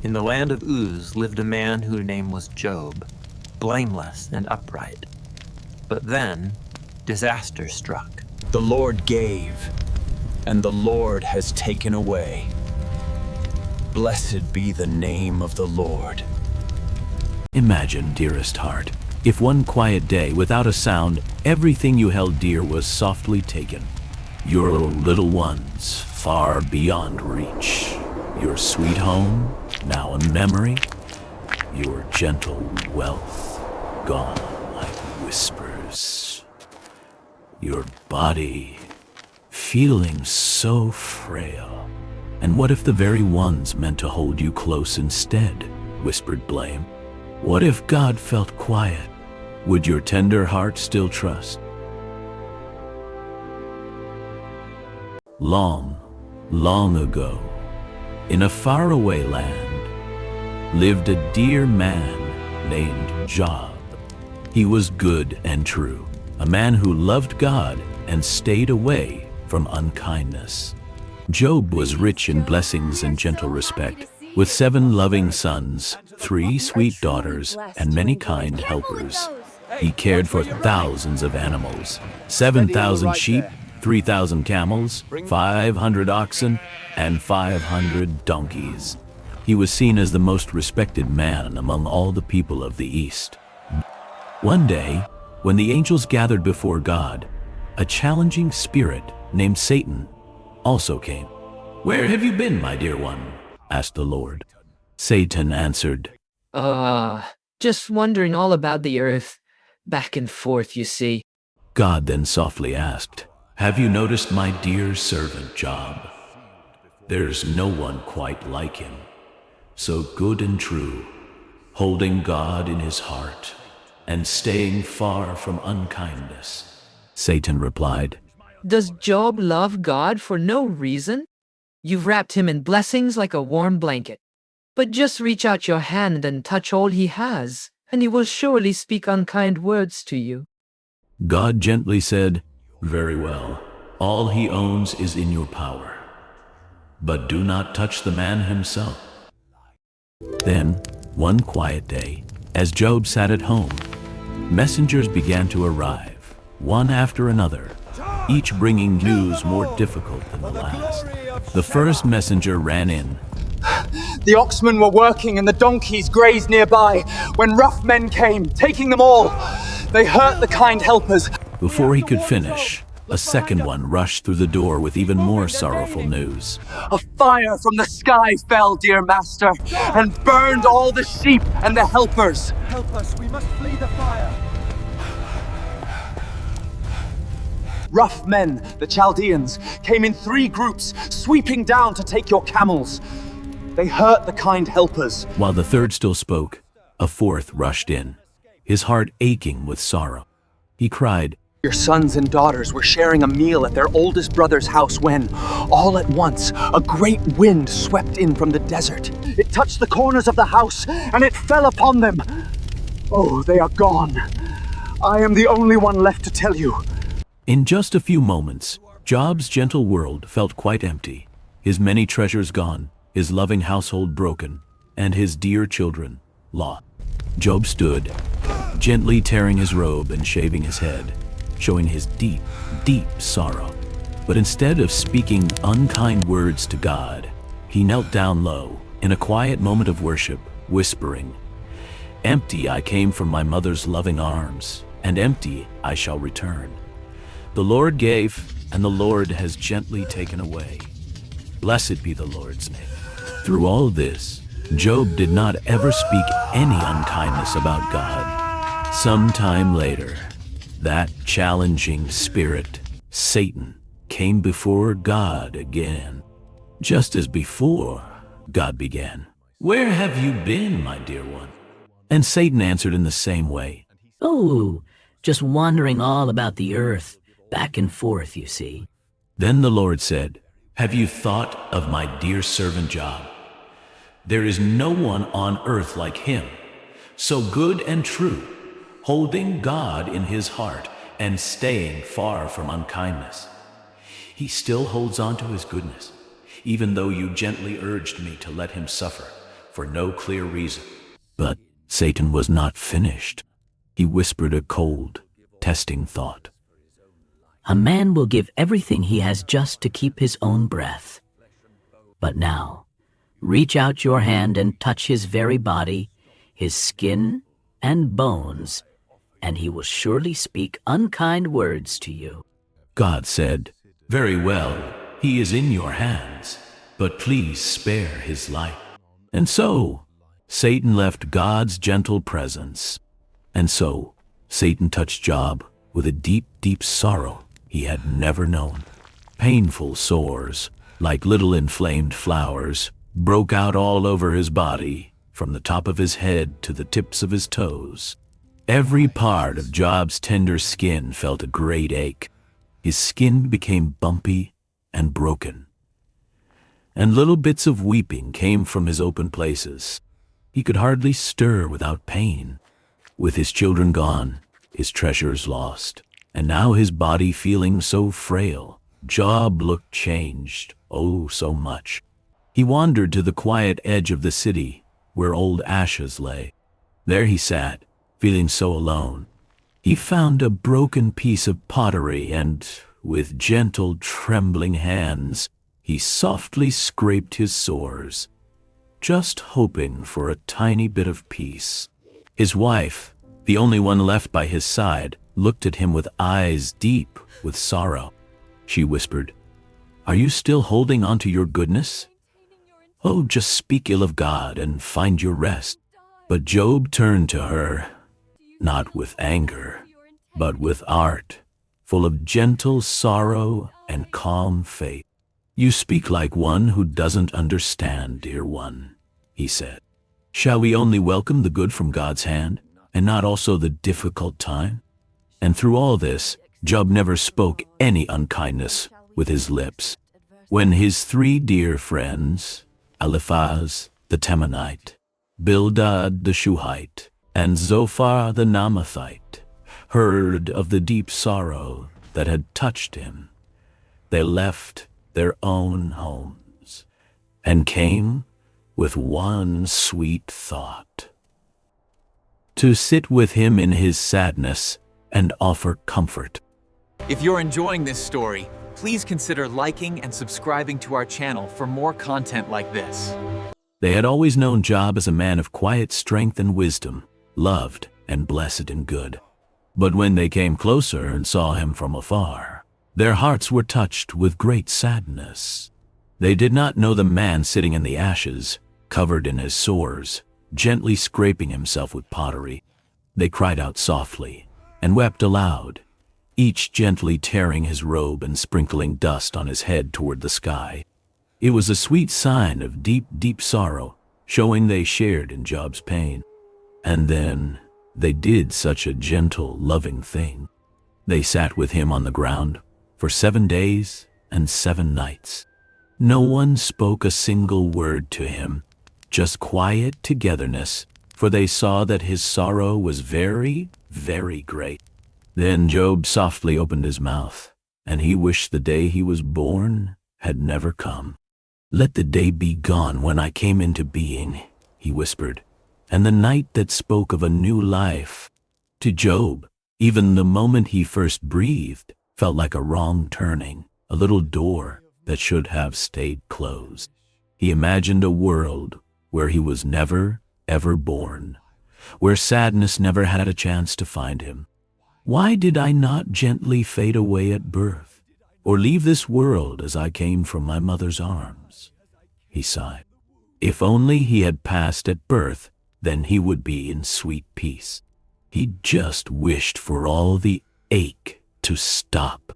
In the land of Uz lived a man whose name was Job, blameless and upright. But then, disaster struck. The Lord gave, and the Lord has taken away. Blessed be the name of the Lord. Imagine, dearest heart, if one quiet day, without a sound, everything you held dear was softly taken. Your little ones, far beyond reach. Your sweet home, now a memory. Your gentle wealth, gone like whispers. Your body, feeling so frail. And what if the very ones meant to hold you close instead? Whispered blame. What if God felt quiet? Would your tender heart still trust? Long, long ago, in a faraway land, lived a dear man named Job. He was good and true, a man who loved God and stayed away from unkindness. Job was rich in blessings and gentle respect, with 7 loving sons, 3 sweet daughters, and many kind helpers. He cared for thousands of animals, 7,000 sheep, 3,000 camels, 500 oxen, and 500 donkeys. He was seen as the most respected man among all the people of the East. One day, when the angels gathered before God, a challenging spirit named Satan also came. "Where have you been, my dear one?" asked the Lord. Satan answered, Just wondering all about the earth. Back and forth, you see." God then softly asked, "Have you noticed my dear servant Job? There's no one quite like him, so good and true, holding God in his heart and staying far from unkindness." Satan replied, Does Job love God for no reason? You've wrapped him in blessings like a warm blanket. But just reach out your hand and touch all he has, and he will surely speak unkind words to you. God gently said, "Very well, all he owns is in your power. But do not touch the man himself." Then, one quiet day, as Job sat at home, messengers began to arrive, one after another, each bringing news more difficult than the last. The first messenger ran in. "The oxmen were working and the donkeys grazed nearby when rough men came, taking them all. They hurt the kind helpers." Before he could finish, a second one rushed through the door with even more sorrowful news. "A fire from the sky fell, dear master, and burned all the sheep and the helpers." Help us, we must flee the fire. Rough men, the Chaldeans, came in 3 groups, sweeping down to take your camels. They hurt the kind helpers. While the third still spoke, a fourth rushed in, his heart aching with sorrow. He cried, "Your sons and daughters were sharing a meal at their oldest brother's house when, all at once, a great wind swept in from the desert. It touched the corners of the house, and it fell upon them. Oh, they are gone. I am the only one left to tell you." In just a few moments, Job's gentle world felt quite empty, his many treasures gone, his loving household broken, and his dear children lost. Job stood, gently tearing his robe and shaving his head, showing his deep, deep sorrow. But instead of speaking unkind words to God, he knelt down low, in a quiet moment of worship, whispering, "Empty I came from my mother's loving arms, and empty I shall return. The Lord gave, and the Lord has gently taken away. Blessed be the Lord's name." Through all this, Job did not ever speak any unkindness about God. Sometime later, that challenging spirit, Satan, came before God again. Just as before, God began, "Where have you been, my dear one?" And Satan answered in the same way, "Oh, just wandering all about the earth, back and forth, you see." Then the Lord said, "Have you thought of my dear servant Job? There is no one on earth like him, so good and true, holding God in his heart and staying far from unkindness. He still holds on to his goodness, even though you gently urged me to let him suffer, for no clear reason. But Satan was not finished. He whispered a cold, testing thought. A man will give everything he has just to keep his own breath. But now, reach out your hand and touch his very body, his skin and bones, and he will surely speak unkind words to you. God said, "Very well, he is in your hands, but please spare his life." And so, Satan left God's gentle presence. And so, Satan touched Job with a deep, deep sorrow he had never known. Painful sores, like little inflamed flowers, broke out all over his body, from the top of his head to the tips of his toes. Every part of Job's tender skin felt a great ache. His skin became bumpy and broken, and little bits of weeping came from his open places. He could hardly stir without pain. With his children gone, his treasures lost, and now his body feeling so frail, Job looked changed, oh so much. He wandered to the quiet edge of the city, where old ashes lay. There he sat, feeling so alone. He found a broken piece of pottery and, with gentle, trembling hands, he softly scraped his sores, just hoping for a tiny bit of peace. His wife, the only one left by his side, looked at him with eyes deep with sorrow. She whispered, "Are you still holding on to your goodness? Oh, just speak ill of God and find your rest." But Job turned to her, not with anger, but with art, full of gentle sorrow and calm faith. "You speak like one who doesn't understand, dear one," he said. "Shall we only welcome the good from God's hand, and not also the difficult time?" And through all this, Job never spoke any unkindness with his lips. When his three dear friends, Eliphaz the Temanite, Bildad the Shuhite, and Zophar the Naamathite, heard of the deep sorrow that had touched him, they left their own homes and came with one sweet thought: to sit with him in his sadness and offer comfort. If you're enjoying this story, please consider liking and subscribing to our channel for more content like this. They had always known Job as a man of quiet strength and wisdom, loved and blessed and good. But when they came closer and saw him from afar, their hearts were touched with great sadness. They did not know the man sitting in the ashes, covered in his sores, gently scraping himself with pottery. They cried out softly and wept aloud, each gently tearing his robe and sprinkling dust on his head toward the sky. It was a sweet sign of deep, deep sorrow, showing they shared in Job's pain. And then they did such a gentle, loving thing. They sat with him on the ground for 7 days and 7 nights. No one spoke a single word to him, just quiet togetherness, for they saw that his sorrow was very, very great. Then Job softly opened his mouth, and he wished the day he was born had never come. "Let the day be gone when I came into being," he whispered, "and the night that spoke of a new life." To Job, even the moment he first breathed felt like a wrong turning, a little door that should have stayed closed. He imagined a world where he was never, ever born, where sadness never had a chance to find him. "Why did I not gently fade away at birth, or leave this world as I came from my mother's arms?" He sighed. If only he had passed at birth, then he would be in sweet peace. He just wished for all the ache to stop.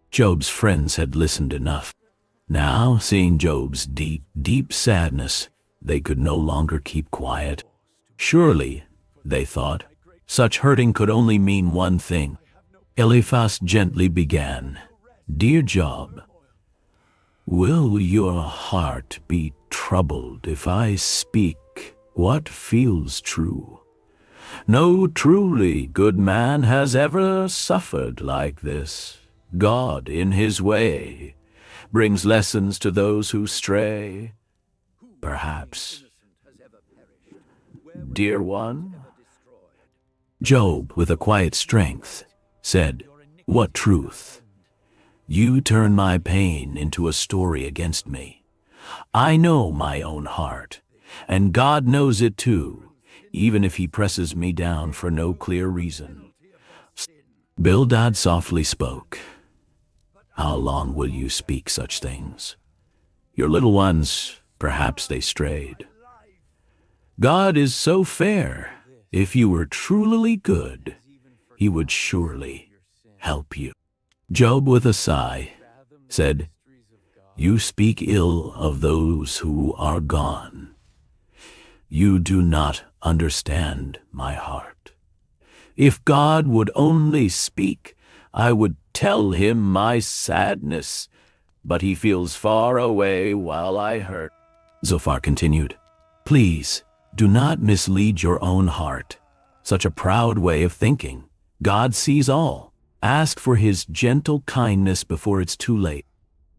Job's friends had listened enough. Now, seeing Job's deep, deep sadness, they could no longer keep quiet. Surely, they thought, such hurting could only mean one thing. Eliphaz gently began, "Dear Job, will your heart be troubled if I speak what feels true? No truly good man has ever suffered like this. God, in his way, brings lessons to those who stray. Perhaps Dear one, Job, with a quiet strength, said, "What truth? You turn my pain into a story against me. I know my own heart, and God knows it too, even if he presses me down for no clear reason." Bildad softly spoke. "How long will you speak such things? Your little ones, perhaps they strayed. God is so fair. If you were truly good, he would surely help you." Job, with a sigh, said, "You speak ill of those who are gone. You do not understand my heart. If God would only speak, I would tell him my sadness, but he feels far away while I hurt." Zophar continued, "Please, do not mislead your own heart. Such a proud way of thinking. God sees all. Ask for his gentle kindness before it's too late."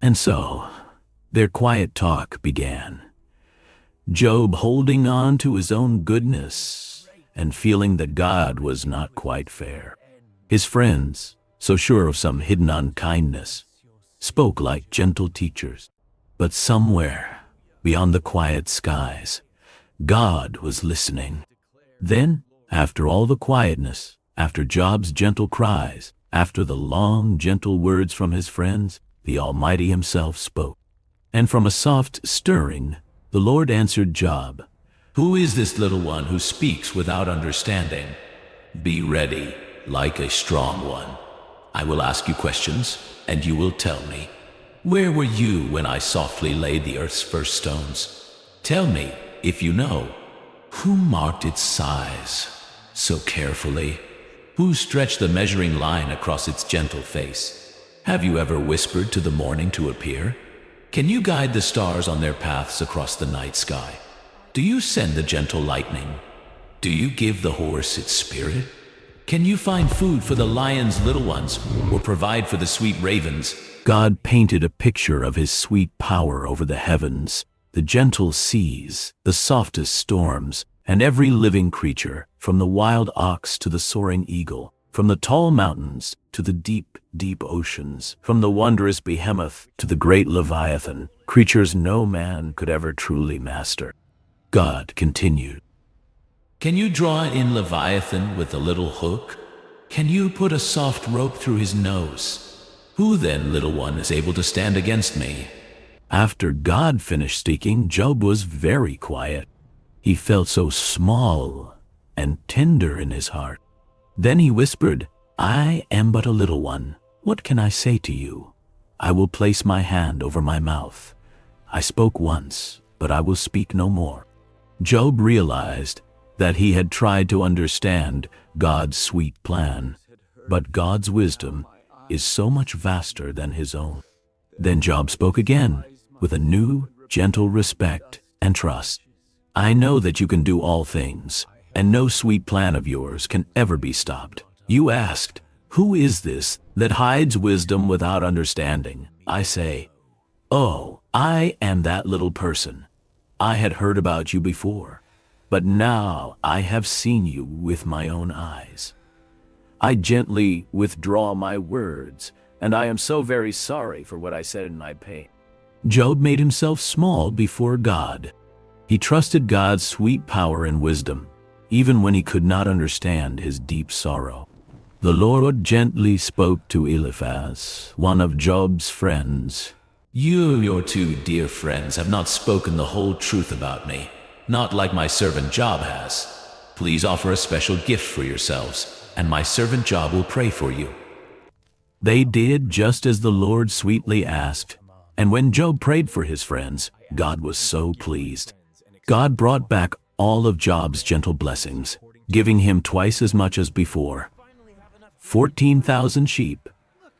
And so, their quiet talk began. Job holding on to his own goodness and feeling that God was not quite fair. His friends, so sure of some hidden unkindness, spoke like gentle teachers. But somewhere, beyond the quiet skies, God was listening. Then, after all the quietness, after Job's gentle cries, after the long, gentle words from his friends, the Almighty himself spoke. And from a soft stirring, the Lord answered Job, "Who is this little one who speaks without understanding? Be ready, like a strong one. I will ask you questions, and you will tell me. Where were you when I softly laid the earth's first stones? Tell me, if you know, who marked its size so carefully? Who stretched the measuring line across its gentle face? Have you ever whispered to the morning to appear? Can you guide the stars on their paths across the night sky? Do you send the gentle lightning? Do you give the horse its spirit? Can you find food for the lion's little ones, or provide for the sweet ravens?" God painted a picture of his sweet power over the heavens, the gentle seas, the softest storms, and every living creature, from the wild ox to the soaring eagle, from the tall mountains to the deep, deep oceans, from the wondrous behemoth to the great leviathan, creatures no man could ever truly master. God continued, "Can you draw in Leviathan with a little hook? Can you put a soft rope through his nose? Who then, little one, is able to stand against me?" After God finished speaking, Job was very quiet. He felt so small and tender in his heart. Then he whispered, "I am but a little one. What can I say to you? I will place my hand over my mouth. I spoke once, but I will speak no more." Job realized that he had tried to understand God's sweet plan, but God's wisdom is so much vaster than his own. Then Job spoke again, with a new, gentle respect and trust. "I know that you can do all things, and no sweet plan of yours can ever be stopped. You asked, 'Who is this that hides wisdom without understanding?' I say, 'Oh, I am that little person. I had heard about you before, but now I have seen you with my own eyes. I gently withdraw my words, and I am so very sorry for what I said in my pain." Job made himself small before God. He trusted God's sweet power and wisdom, even when he could not understand his deep sorrow. The Lord gently spoke to Eliphaz, one of Job's friends. "You and your two dear friends have not spoken the whole truth about me, not like my servant Job has. Please offer a special gift for yourselves, and my servant Job will pray for you." They did just as the Lord sweetly asked, and when Job prayed for his friends, God was so pleased. God brought back all of Job's gentle blessings, giving him twice as much as before. 14,000 sheep,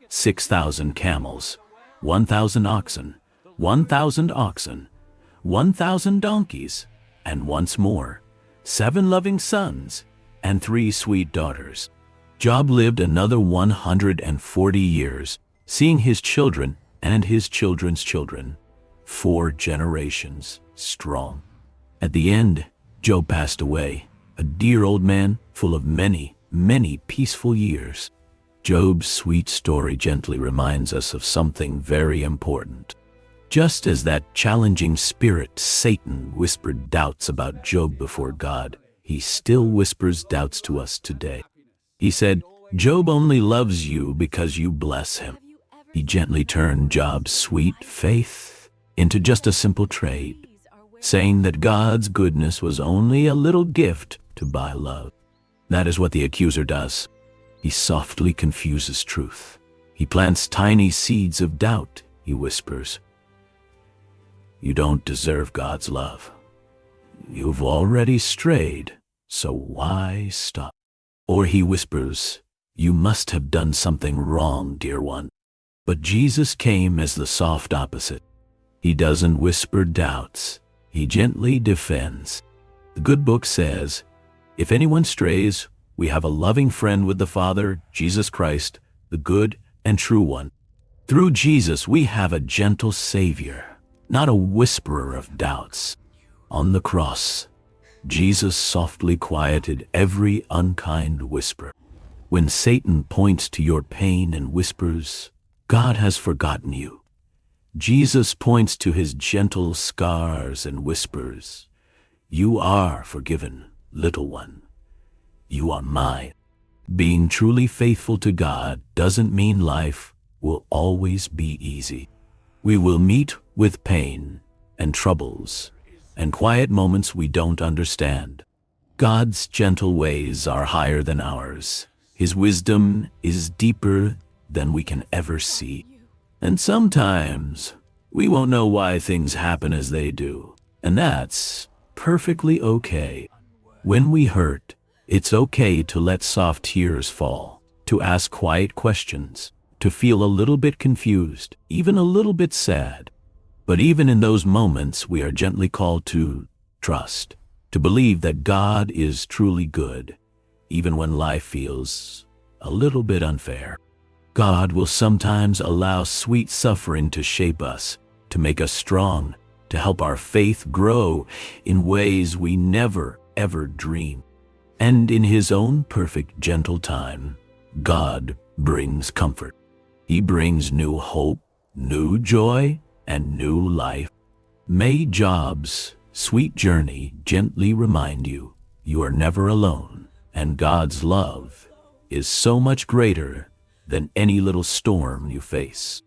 6,000 camels, 1,000 oxen, 1,000 oxen, 1,000 donkeys, and once more, 7 loving sons and 3 sweet daughters. Job lived another 140 years, seeing his children and his children's children, 4 generations strong. At the end, Job passed away, a dear old man full of many, many peaceful years. Job's sweet story gently reminds us of something very important. Just as that challenging spirit, Satan, whispered doubts about Job before God, he still whispers doubts to us today. He said, "Job only loves you because you bless him." He gently turned Job's sweet faith into just a simple trade, saying that God's goodness was only a little gift to buy love. That is what the accuser does. He softly confuses truth. He plants tiny seeds of doubt. He whispers, "You don't deserve God's love. You've already strayed, so why stop?" Or he whispers, "You must have done something wrong, dear one." But Jesus came as the soft opposite. He doesn't whisper doubts. He gently defends. The good book says, "If anyone strays, we have a loving friend with the Father, Jesus Christ, the good and true one." Through Jesus, we have a gentle Savior, not a whisperer of doubts. On the cross, Jesus softly quieted every unkind whisper. When Satan points to your pain and whispers, "God has forgotten you," Jesus points to his gentle scars and whispers, "You are forgiven, little one. You are mine." Being truly faithful to God doesn't mean life will always be easy. We will meet with pain and troubles and quiet moments we don't understand. God's gentle ways are higher than ours. His wisdom is deeper than we can ever see. And sometimes we won't know why things happen as they do, and that's perfectly okay. When we hurt, it's okay to let soft tears fall, to ask quiet questions, to feel a little bit confused, even a little bit sad. But even in those moments, we are gently called to trust, to believe that God is truly good, even when life feels a little bit unfair. God will sometimes allow sweet suffering to shape us, to make us strong, to help our faith grow in ways we never, ever dreamed. And in his own perfect, gentle time, God brings comfort. He brings new hope, new joy, and new life. May Job's sweet journey gently remind you, you are never alone, and God's love is so much greater than any little storm you face.